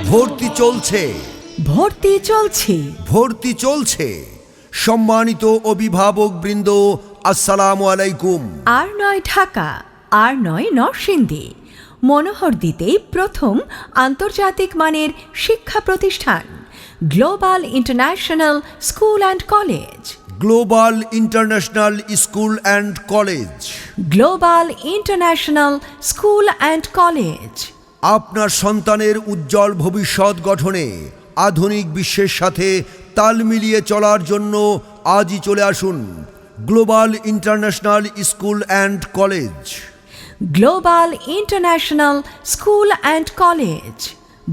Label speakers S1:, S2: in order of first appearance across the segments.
S1: ভর্তি চলছে,
S2: ভর্তি চলছে,
S1: ভর্তি চলছে। সম্মানিত অভিভাবক বৃন্দ, আসসালামু আলাইকুম।
S2: আর নয় ঢাকা, আর নয় নরসিংদী, মনোহরদীতেই প্রথম আন্তর্জাতিক মানের শিক্ষা প্রতিষ্ঠান global international school and college.
S1: Global international school and college.
S2: Global international school and college
S1: আপনার সন্তানের উজ্জ্বল ভবিষ্যৎ গঠনে আধুনিক বিশ্বের সাথে তাল মিলিয়ে চলার জন্য আজই চলে আসুন global international school and college.
S2: Global international school and college.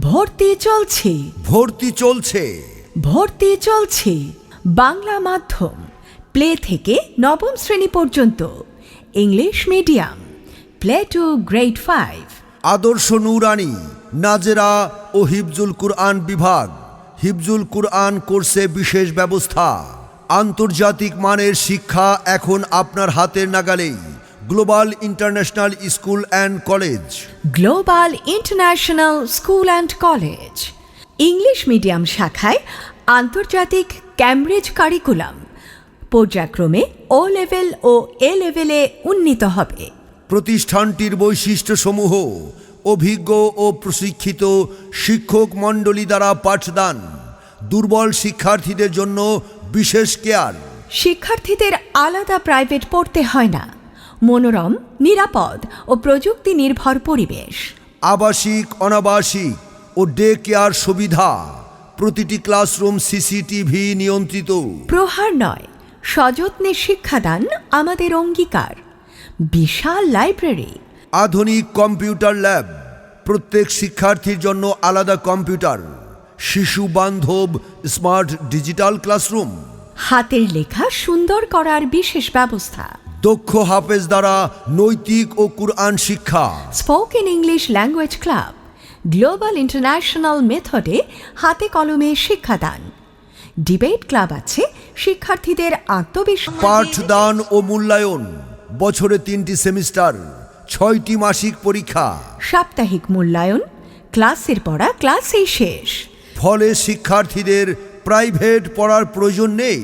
S2: ভর্তি চলছে,
S1: ভর্তি চলছে,
S2: ভর্তি চলছে। বাংলা মাধ্যম, প্লে থেকে নবম শ্রেণী পর্যন্ত, English medium, play to grade 5,
S1: আদর্শ নুরানি, নাজেরা ও হিফজুল কুরআন বিভাগ। হিফজুল কুরআন কোর্সে বিশেষ ব্যবস্থা। আন্তর্জাতিক মানের শিক্ষা এখন আপনার হাতের নাগালেই। Global international school and college.
S2: Global international school and college. English medium শাখায় আন্তর্জাতিক ক্যামব্রিজ কারিকুলাম পর্যায়ক্রমে ও লেভেল ও এ লেভেলে উন্নীত হবে।
S1: প্রতিষ্ঠানটির বৈশিষ্ট্যসমূহ: অভিজ্ঞ ও প্রশিক্ষিত শিক্ষক মণ্ডলী দ্বারা পাঠদান, দুর্বল শিক্ষার্থীদের জন্য বিশেষ কেয়ার।
S2: শিক্ষার্থীদের আলাদা প্রাইভেট পড়তে হয় না। মনোরম, নিরাপদ ও প্রযুক্তি নির্ভর পরিবেশ।
S1: আবাসিক, অনাবাসিক ও ডে কেয়ার সুবিধা। প্রতিটি ক্লাসরুম সিসিটিভি নিয়ন্ত্রিত।
S2: প্রহার নয়, সযত্নে শিক্ষাদান আমাদের অঙ্গীকার। বিশাল লাইব্রেরি,
S1: আধুনিক কম্পিউটার ল্যাব, প্রত্যেক শিক্ষার্থীর জন্য আলাদা কম্পিউটার। শিশু বান্ধব স্মার্ট ডিজিটাল ক্লাসরুম।
S2: হাতের লেখা সুন্দর করার বিশেষ ব্যবস্থা।
S1: দক্ষ হাফেজ দ্বারা নৈতিক ও কুরআন শিক্ষা।
S2: Spoken English language club, global international মেথডে হাতে কলমে শিক্ষাদান। ডিবেট ক্লাব আছে শিক্ষার্থীদের আত্মবিশ্বাস।
S1: পাঠদান ও মূল্যায়ন, বছরে 3টি সেমিস্টার, 6টি মাসিক পরীক্ষা।
S2: সাপ্তাহিক মূল্যায়ন, ক্লাসের পড়া ক্লাসেই শেষ।
S1: ফলে শিক্ষার্থীদের প্রাইভেট পড়ার প্রয়োজন নেই।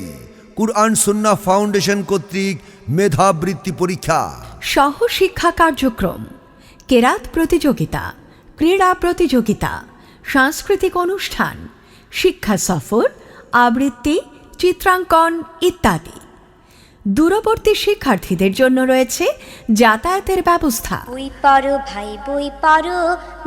S1: কুরআন সুন্নাহ ফাউন্ডেশন কর্তৃক মেধাবৃত্তি পরীক্ষা।
S2: সহ শিক্ষা কার্যক্রম, কেরাত প্রতিযোগিতা, ক্রীড়া প্রতিযোগিতা, সাংস্কৃতিক অনুষ্ঠান, শিক্ষা সফর, আবৃত্তি, চিত্রাঙ্কন ইত্যাদি। দূরবর্তী শিক্ষার্থীদের জন্য রয়েছে যাতায়াতের ব্যবস্থা।
S3: বই পড়ো ভাই বই পড়ো,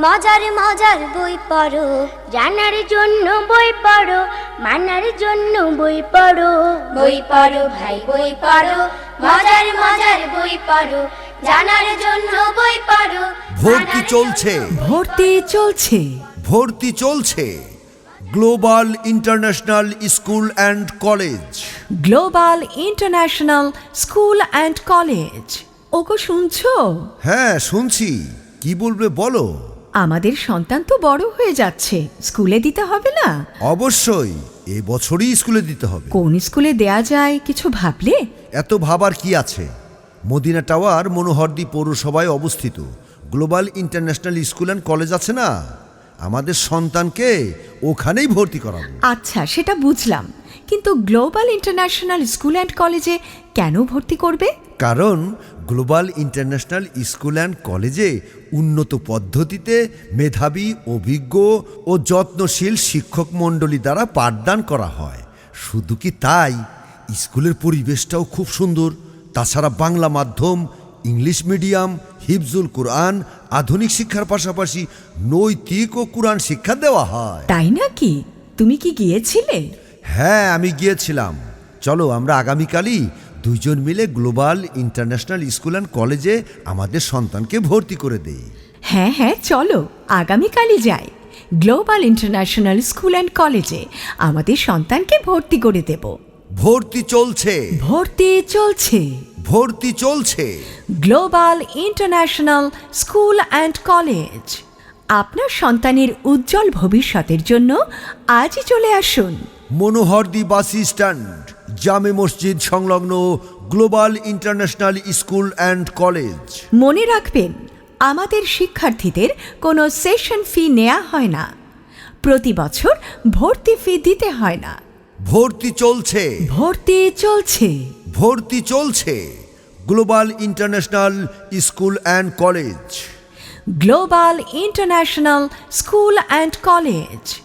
S3: মজার মজার বই পড়ো, জানার জন্য বই পড়ো, মানার জন্য বই পড়ো। বই পড়ো ভাই বই পড়ো, মজার মজার বই পড়ো, জানার জন্য বই পড়ো।
S1: ভর্তি চলছে,
S2: ভর্তি চলছে,
S1: ভর্তি চলছে। Global international school and college.
S2: Global international school and college. ওগো শুনছো?
S1: হ্যাঁ শুনছি, কি বলবে বলো।
S2: আমাদের সন্তান তো বড় হয়ে যাচ্ছে, স্কুলে দিতে হবে না?
S1: অবশ্যই, এবছরই স্কুলে দিতে হবে।
S2: কোন স্কুলে দেয়া যায় কিছু ভাবলে?
S1: এত ভাবার কি আছে? মদিনা টাওয়ার মনোহরদী পৌরসভায় অবস্থিত global international school and college আছে না, আমাদের সন্তানকে ওখানেই ভর্তি করাবো।
S2: আচ্ছা, সেটা বুঝলাম, কিন্তু গ্লোবাল ইন্টারন্যাশনাল স্কুল অ্যান্ড কলেজে কেন ভর্তি করবে?
S1: কারণ গ্লোবাল ইন্টারন্যাশনাল স্কুল অ্যান্ড কলেজে উন্নত পদ্ধতিতে মেধাবী, অভিজ্ঞ ও যত্নশীল শিক্ষক মণ্ডলী দ্বারা পাঠদান করা হয়। শুধু কি তাই, স্কুলের পরিবেশটাও খুব সুন্দর। তাছাড়া বাংলা মাধ্যম, ইংলিশ মিডিয়াম, হিফজুল কুরআন, আধুনিক শিক্ষার পাশাপাশি নৈতিক ও কুরআন শিক্ষা দেওয়া হয়।
S2: তাই নাকি? তুমি কি গিয়েছিলে?
S1: হ্যাঁ, আমি গিয়েছিলাম। চলো আমরা আগামীকালই দুইজন মিলে গ্লোবাল ইন্টারন্যাশনাল স্কুল অ্যান্ড কলেজে আমাদের সন্তানকে ভর্তি করে দেই।
S2: হ্যাঁ হ্যাঁ, চলো আগামীকালই যাই। গ্লোবাল ইন্টারন্যাশনাল স্কুল অ্যান্ড কলেজে আমাদের সন্তানকে ভর্তি করে দেব।
S1: ভর্তি চলছে,
S2: ভর্তি চলছে,
S1: ভর্তি চলছে।
S2: Global international school and college. আপনার সন্তানের উজ্জ্বল ভবিষ্যতের জন্য আজই চলে আসুন
S1: মনোহরদী বাস স্ট্যান্ড, জামে মসজিদ সংলগ্ন global international school and college.
S2: মনে রাখবেন, আমাদের শিক্ষার্থীদের কোনো সেশন ফি নেওয়া হয় না। প্রতি বছর ভর্তি ফি দিতে হয় না।
S1: ভর্তি চলছে,
S2: ভর্তি চলছে।
S1: ভর্তি চলছে। Global international school and college.
S2: Global international school and college.